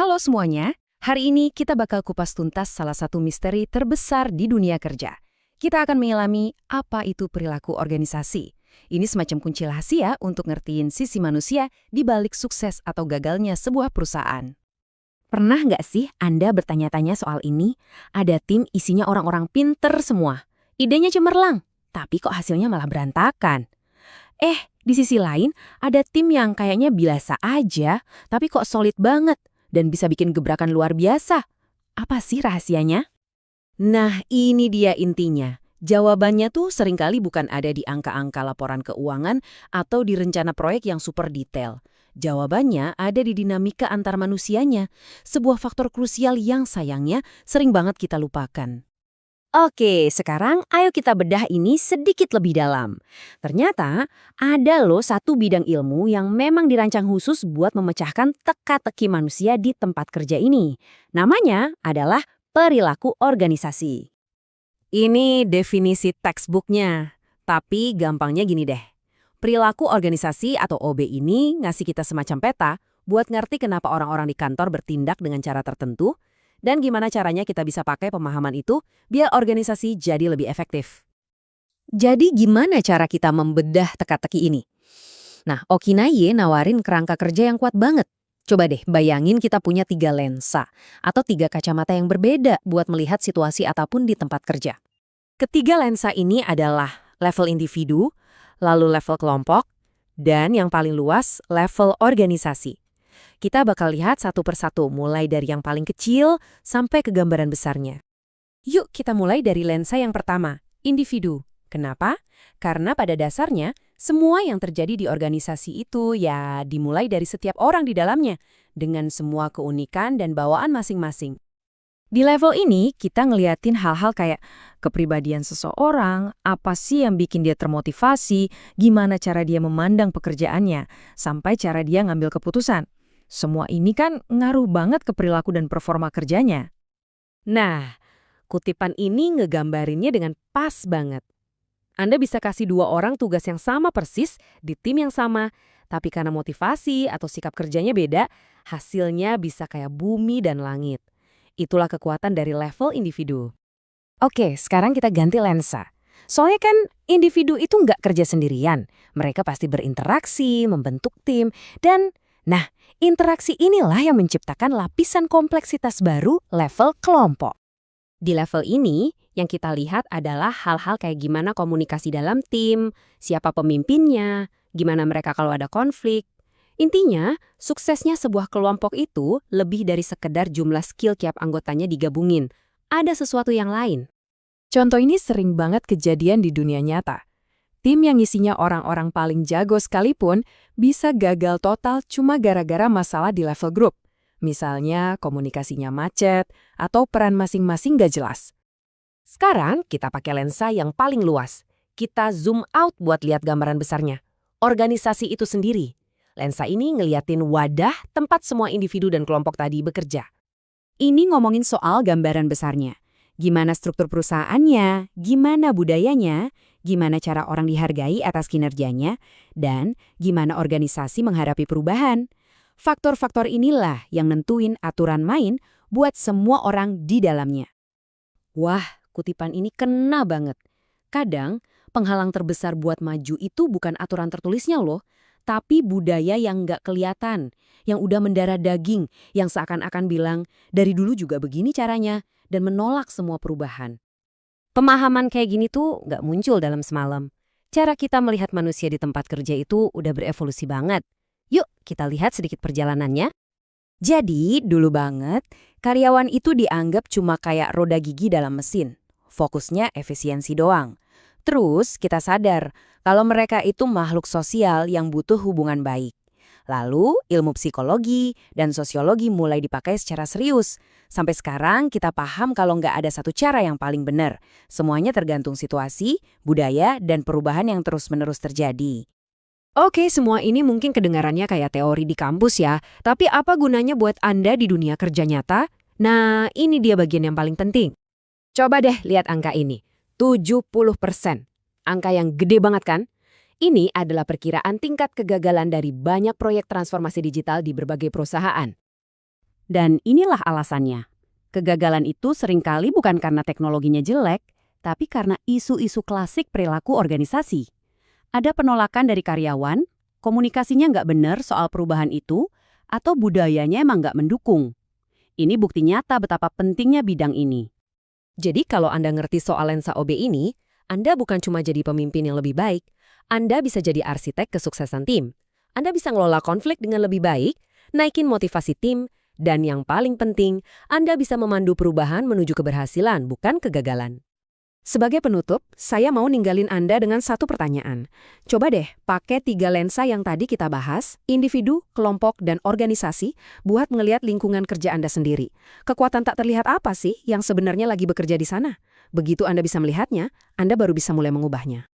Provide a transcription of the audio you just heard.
Halo semuanya, hari ini kita bakal kupas tuntas salah satu misteri terbesar di dunia kerja. Kita akan menyelami apa itu perilaku organisasi. Ini semacam kunci rahasia untuk ngertiin sisi manusia di balik sukses atau gagalnya sebuah perusahaan. Pernah nggak sih Anda bertanya-tanya soal ini? Ada tim isinya orang-orang pinter semua. Idenya cemerlang, tapi kok hasilnya malah berantakan. Di sisi lain, ada tim yang kayaknya biasa aja, tapi kok solid banget dan bisa bikin gebrakan luar biasa. Apa sih rahasianya? Nah, ini dia intinya. Jawabannya tuh seringkali bukan ada di angka-angka laporan keuangan atau di rencana proyek yang super detail. Jawabannya ada di dinamika antar manusianya, sebuah faktor krusial yang sayangnya sering banget kita lupakan. Oke, sekarang ayo kita bedah ini sedikit lebih dalam. Ternyata ada loh satu bidang ilmu yang memang dirancang khusus buat memecahkan teka-teki manusia di tempat kerja ini. Namanya adalah perilaku organisasi. Ini definisi textbooknya, tapi gampangnya gini deh. Perilaku organisasi atau OB ini ngasih kita semacam peta buat ngerti kenapa orang-orang di kantor bertindak dengan cara tertentu dan gimana caranya kita bisa pakai pemahaman itu biar organisasi jadi lebih efektif. Jadi gimana cara kita membedah teka-teki ini? Nah, Okinaye nawarin kerangka kerja yang kuat banget. Coba deh bayangin kita punya 3 lensa atau 3 kacamata yang berbeda buat melihat situasi apapun di tempat kerja. Ketiga lensa ini adalah level individu, lalu level kelompok, dan yang paling luas level organisasi. Kita bakal lihat satu persatu mulai dari yang paling kecil sampai ke gambaran besarnya. Yuk kita mulai dari lensa yang pertama, individu. Kenapa? Karena pada dasarnya, semua yang terjadi di organisasi itu ya dimulai dari setiap orang di dalamnya, dengan semua keunikan dan bawaan masing-masing. Di level ini, kita ngeliatin hal-hal kayak kepribadian seseorang, apa sih yang bikin dia termotivasi, gimana cara dia memandang pekerjaannya, sampai cara dia ngambil keputusan. Semua ini kan ngaruh banget ke perilaku dan performa kerjanya. Nah, kutipan ini ngegambarinnya dengan pas banget. Anda bisa kasih 2 orang tugas yang sama persis di tim yang sama, tapi karena motivasi atau sikap kerjanya beda, hasilnya bisa kayak bumi dan langit. Itulah kekuatan dari level individu. Oke, sekarang kita ganti lensa. Soalnya kan individu itu nggak kerja sendirian. Mereka pasti berinteraksi, membentuk tim, dan interaksi inilah yang menciptakan lapisan kompleksitas baru level kelompok. Di level ini, yang kita lihat adalah hal-hal kayak gimana komunikasi dalam tim, siapa pemimpinnya, gimana mereka kalau ada konflik. Intinya, suksesnya sebuah kelompok itu lebih dari sekedar jumlah skill tiap anggotanya digabungin. Ada sesuatu yang lain. Contoh ini sering banget kejadian di dunia nyata. Tim yang isinya orang-orang paling jago sekalipun bisa gagal total cuma gara-gara masalah di level grup. Misalnya komunikasinya macet atau peran masing-masing gak jelas. Sekarang kita pakai lensa yang paling luas. Kita zoom out buat lihat gambaran besarnya. Organisasi itu sendiri. Lensa ini ngeliatin wadah tempat semua individu dan kelompok tadi bekerja. Ini ngomongin soal gambaran besarnya. Gimana struktur perusahaannya, gimana budayanya, gimana cara orang dihargai atas kinerjanya, dan gimana organisasi menghadapi perubahan. Faktor-faktor inilah yang nentuin aturan main buat semua orang di dalamnya. Wah, kutipan ini kena banget. Kadang, penghalang terbesar buat maju itu bukan aturan tertulisnya loh, tapi budaya yang nggak kelihatan, yang udah mendarah daging, yang seakan-akan bilang, dari dulu juga begini caranya, dan menolak semua perubahan. Pemahaman kayak gini tuh nggak muncul dalam semalam. Cara kita melihat manusia di tempat kerja itu udah berevolusi banget. Yuk, kita lihat sedikit perjalanannya. Jadi, dulu banget, karyawan itu dianggap cuma kayak roda gigi dalam mesin. Fokusnya efisiensi doang. Terus, kita sadar kalau mereka itu makhluk sosial yang butuh hubungan baik. Lalu, ilmu psikologi dan sosiologi mulai dipakai secara serius. Sampai sekarang, kita paham kalau nggak ada satu cara yang paling benar. Semuanya tergantung situasi, budaya, dan perubahan yang terus-menerus terjadi. Oke, semua ini mungkin kedengarannya kayak teori di kampus ya, tapi apa gunanya buat Anda di dunia kerja nyata? Nah, ini dia bagian yang paling penting. Coba deh lihat angka ini, 70%. Angka yang gede banget kan? Ini adalah perkiraan tingkat kegagalan dari banyak proyek transformasi digital di berbagai perusahaan. Dan inilah alasannya. Kegagalan itu seringkali bukan karena teknologinya jelek, tapi karena isu-isu klasik perilaku organisasi. Ada penolakan dari karyawan, komunikasinya nggak benar soal perubahan itu, atau budayanya emang nggak mendukung. Ini bukti nyata betapa pentingnya bidang ini. Jadi kalau Anda ngerti soal lensa OB ini, Anda bukan cuma jadi pemimpin yang lebih baik, Anda bisa jadi arsitek kesuksesan tim. Anda bisa ngelola konflik dengan lebih baik, naikin motivasi tim, dan yang paling penting, Anda bisa memandu perubahan menuju keberhasilan, bukan kegagalan. Sebagai penutup, saya mau ninggalin Anda dengan satu pertanyaan. Coba deh pakai 3 lensa yang tadi kita bahas, individu, kelompok, dan organisasi, buat ngelihat lingkungan kerja Anda sendiri. Kekuatan tak terlihat apa sih yang sebenarnya lagi bekerja di sana? Begitu Anda bisa melihatnya, Anda baru bisa mulai mengubahnya.